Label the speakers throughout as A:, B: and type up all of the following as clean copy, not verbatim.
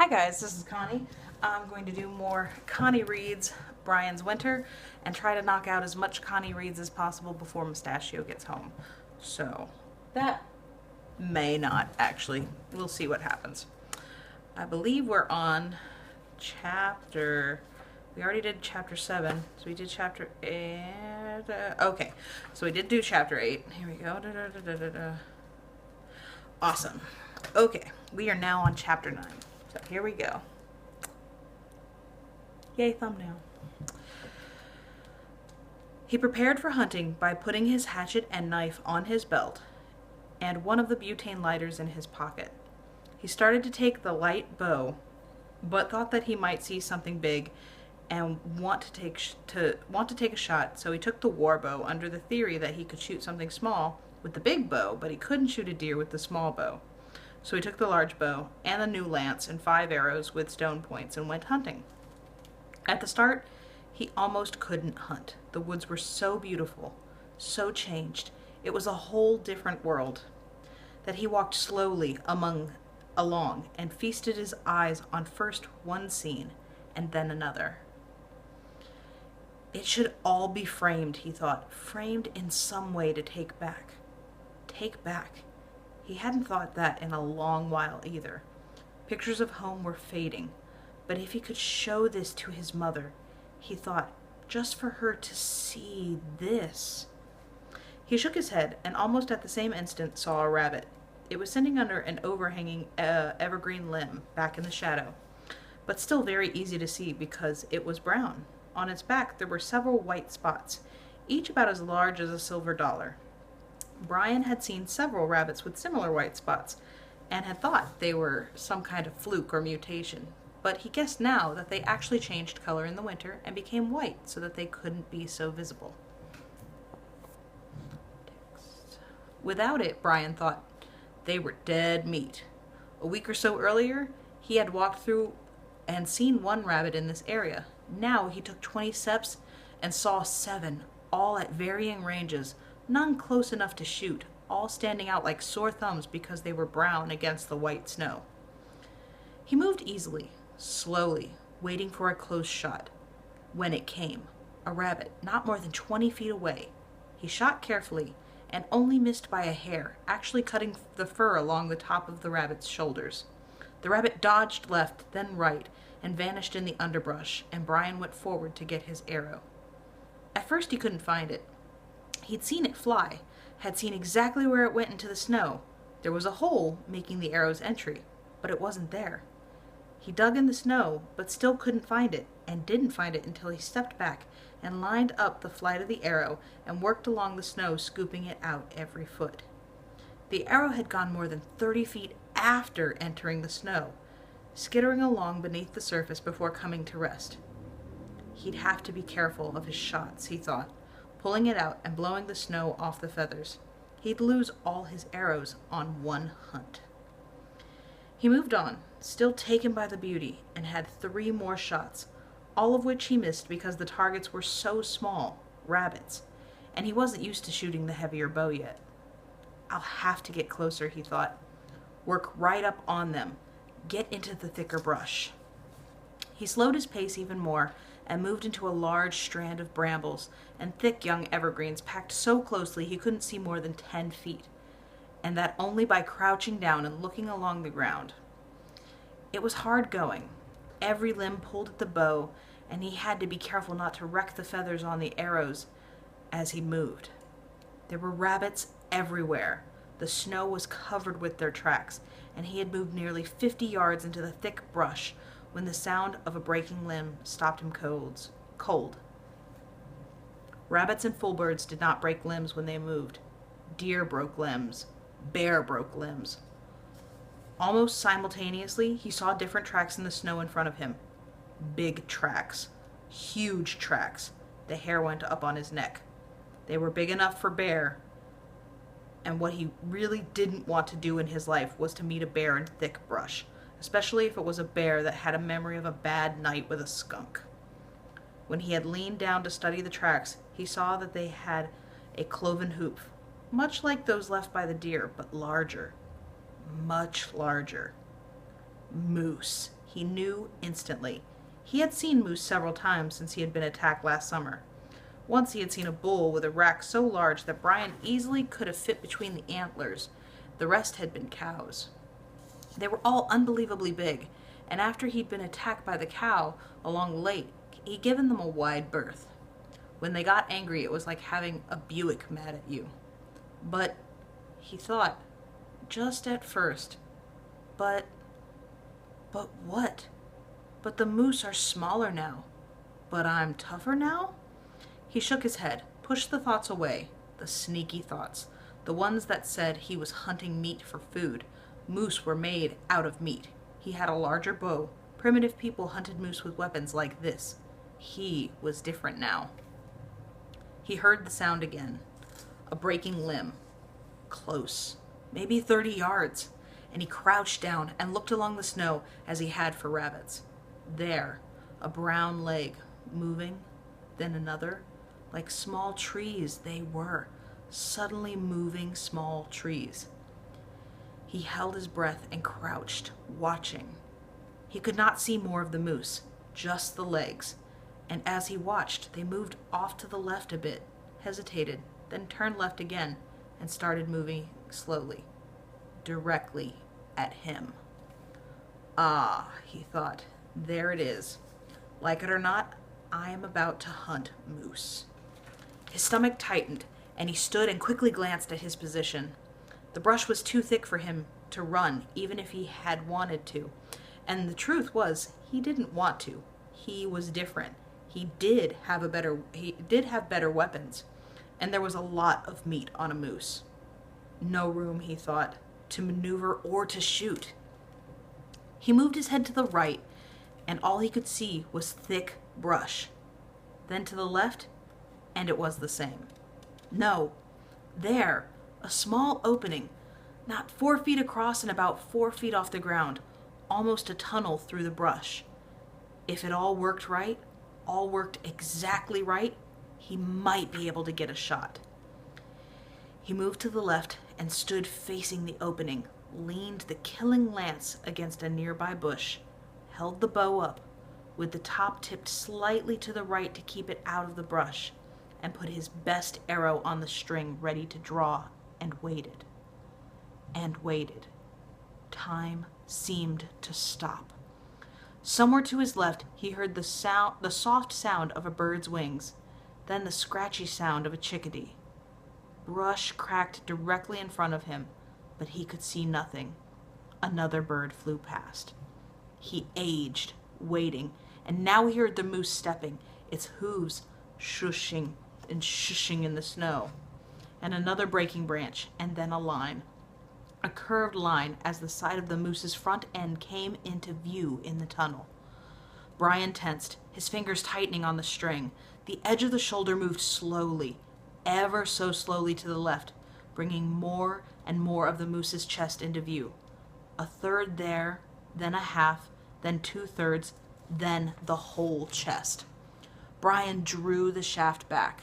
A: Hi guys, this is Connie. I'm going to do more Connie Reads Brian's Winter and try to knock out as much Connie Reads as possible before Mustachio gets home. So that may not actually. We'll see what happens. I believe we're on we already did chapter 7, so we did chapter 8. Okay, so we did do chapter 8. Here we go. Awesome. Okay, we are now on chapter 9. So here we go. Yay, thumbnail. He prepared for hunting by putting his hatchet and knife on his belt and one of the butane lighters in his pocket. He started to take the light bow, but thought that he might see something big and want to take a shot, so he took the war bow under the theory that he could shoot something small with the big bow, but he couldn't shoot a deer with the small bow. So he took the large bow and the new lance and 5 arrows with stone points and went hunting. At the start, he almost couldn't hunt. The woods were so beautiful, so changed. It was a whole different world that he walked slowly along and feasted his eyes on first one scene and then another. It should all be framed, he thought, framed in some way to take back. Take back. He hadn't thought that in a long while either. Pictures of home were fading, but if he could show this to his mother, he thought, just for her to see this. He shook his head and almost at the same instant saw a rabbit. It was sitting under an overhanging evergreen limb back in the shadow, but still very easy to see because it was brown. On its back there were several white spots, each about as large as a silver dollar. Brian had seen several rabbits with similar white spots and had thought they were some kind of fluke or mutation, but he guessed now that they actually changed color in the winter and became white so that they couldn't be so visible. Without it, Brian thought, they were dead meat. A week or so earlier, he had walked through and seen one rabbit in this area. Now he took 20 steps and saw 7, all at varying ranges, none close enough to shoot, all standing out like sore thumbs because they were brown against the white snow. He moved easily, slowly, waiting for a close shot. When it came, a rabbit not more than 20 feet away. He shot carefully and only missed by a hair, actually cutting the fur along the top of the rabbit's shoulders. The rabbit dodged left, then right, and vanished in the underbrush, and Brian went forward to get his arrow. At first he couldn't find it. He'd seen it fly, had seen exactly where it went into the snow. There was a hole making the arrow's entry, but it wasn't there. He dug in the snow, but still couldn't find it, and didn't find it until he stepped back and lined up the flight of the arrow and worked along the snow, scooping it out every foot. The arrow had gone more than 30 feet after entering the snow, skittering along beneath the surface before coming to rest. He'd have to be careful of his shots, he thought, pulling it out and blowing the snow off the feathers. He'd lose all his arrows on one hunt. He moved on, still taken by the beauty, and had 3 more shots, all of which he missed because the targets were so small, rabbits, and he wasn't used to shooting the heavier bow yet. I'll have to get closer, he thought. Work right up on them. Get into the thicker brush. He slowed his pace even more and moved into a large strand of brambles and thick young evergreens packed so closely he couldn't see more than 10 feet, and that only by crouching down and looking along the ground. It was hard going. Every limb pulled at the bow, and he had to be careful not to wreck the feathers on the arrows as he moved. There were rabbits everywhere. The snow was covered with their tracks, and he had moved nearly 50 yards into the thick brush when the sound of a breaking limb stopped him cold. Rabbits and fullbirds did not break limbs when they moved. Deer broke limbs. Bear broke limbs. Almost simultaneously, he saw different tracks in the snow in front of him. Big tracks. Huge tracks. The hair went up on his neck. They were big enough for Bear, and what he really didn't want to do in his life was to meet a bear in thick brush, especially if it was a bear that had a memory of a bad night with a skunk. When he had leaned down to study the tracks, he saw that they had a cloven hoof, much like those left by the deer, but larger. Much larger. Moose, He knew instantly. He had seen moose several times since he had been attacked last summer. Once he had seen a bull with a rack so large that Brian easily could have fit between the antlers. The rest had been cows. They were all unbelievably big, and after he'd been attacked by the cow along the lake, he'd given them a wide berth. When they got angry, it was like having a Buick mad at you. But, he thought, just at first, but what? But the moose are smaller now. But I'm tougher now? He shook his head, pushed the thoughts away, the sneaky thoughts, the ones that said he was hunting meat for food. Moose were made out of meat. He had a larger bow. Primitive people hunted moose with weapons like this. He was different now. He heard the sound again. A breaking limb. Close. Maybe 30 yards. And he crouched down and looked along the snow as he had for rabbits. There, a brown leg, moving, then another. Like small trees they were, suddenly moving small trees. He held his breath and crouched, watching. He could not see more of the moose, just the legs. And as he watched, they moved off to the left a bit, hesitated, then turned left again, and started moving slowly, directly at him. Ah, he thought, there it is. Like it or not, I am about to hunt moose. His stomach tightened, and he stood and quickly glanced at his position. The brush was too thick for him to run, even if he had wanted to. And the truth was, he didn't want to. He was different. He did have better weapons, and there was a lot of meat on a moose. No room, he thought, to maneuver or to shoot. He moved his head to the right, and all he could see was thick brush. Then to the left, and it was the same. No, there, a small opening, not 4 feet across and about 4 feet off the ground, almost a tunnel through the brush. If it all worked right, all worked exactly right, he might be able to get a shot. He moved to the left and stood facing the opening, leaned the killing lance against a nearby bush, held the bow up, with the top tipped slightly to the right to keep it out of the brush, and put his best arrow on the string ready to draw, and waited. And waited. Time seemed to stop. Somewhere to his left, he heard the soft sound of a bird's wings, then the scratchy sound of a chickadee. Brush cracked directly in front of him, but he could see nothing. Another bird flew past. He aged, waiting, and now he heard the moose stepping, its hooves shushing and shushing in the snow. And another breaking branch, and then a line. A curved line as the side of the moose's front end came into view in the tunnel. Brian tensed, his fingers tightening on the string. The edge of the shoulder moved slowly, ever so slowly to the left, bringing more and more of the moose's chest into view. A third there, then a half, then 2/3, then the whole chest. Brian drew the shaft back.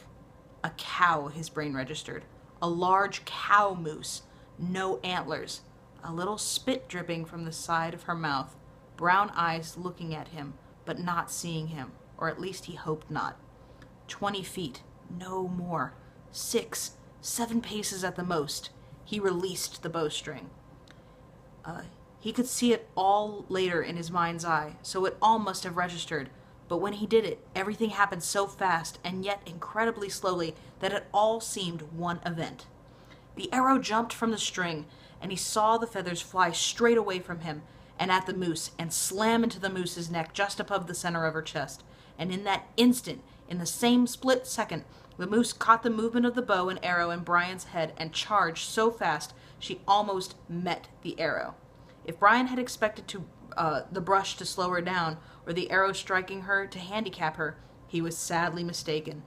A: A cow, his brain registered. A large cow moose. No antlers. A little spit dripping from the side of her mouth. Brown eyes looking at him, but not seeing him, or at least he hoped not. 20 feet, no more. 6, 7 paces at the most. He released the bowstring. He could see it all later in his mind's eye, so it all must have registered. But when he did it, everything happened so fast and yet incredibly slowly that it all seemed one event. The arrow jumped from the string, and he saw the feathers fly straight away from him and at the moose and slam into the moose's neck just above the center of her chest. And in that instant, in the same split second, the moose caught the movement of the bow and arrow in Brian's head and charged so fast she almost met the arrow. If Brian had expected the brush to slow her down or the arrow striking her to handicap her, he was sadly mistaken.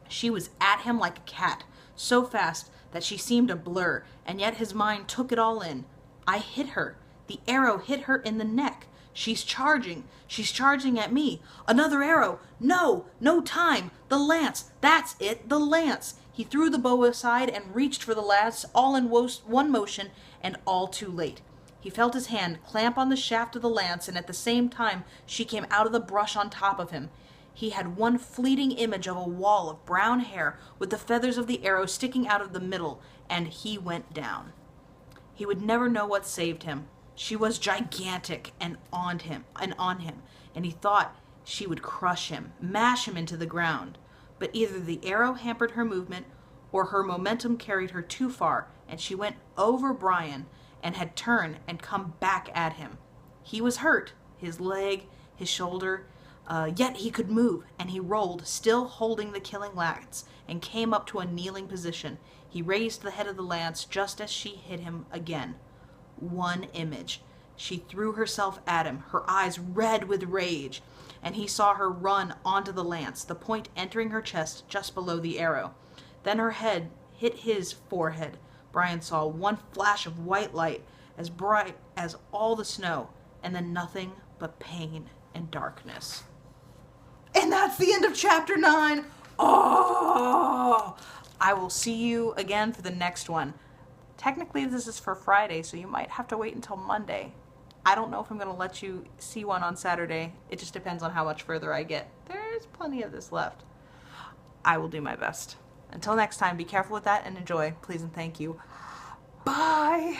A: She was at him like a cat, so fast that she seemed a blur, and yet his mind took it all in. I hit her. The arrow hit her in the neck. She's charging. She's charging at me. Another arrow. No, no time. The lance. That's it, the lance. He threw the bow aside and reached for the lance, all in one motion, and all too late. He felt his hand clamp on the shaft of the lance, and at the same time she came out of the brush on top of him. He had one fleeting image of a wall of brown hair with the feathers of the arrow sticking out of the middle, and he went down. He would never know what saved him. She was gigantic and on him, and he thought she would crush him, mash him into the ground. But either the arrow hampered her movement, or her momentum carried her too far, and she went over Brian and had turned and come back at him. He was hurt, his leg, his shoulder, yet he could move, and he rolled, still holding the killing lance, and came up to a kneeling position. He raised the head of the lance just as she hit him again. One image. She threw herself at him, her eyes red with rage, and he saw her run onto the lance, the point entering her chest just below the arrow. Then her head hit his forehead. Brian saw one flash of white light, as bright as all the snow, and then nothing but pain and darkness. And that's the end of chapter 9. Oh! I will see you again for the next one. Technically, this is for Friday, so you might have to wait until Monday. I don't know if I'm going to let you see one on Saturday. It just depends on how much further I get. There's plenty of this left. I will do my best. Until next time, be careful with that and enjoy. Please and thank you. Bye!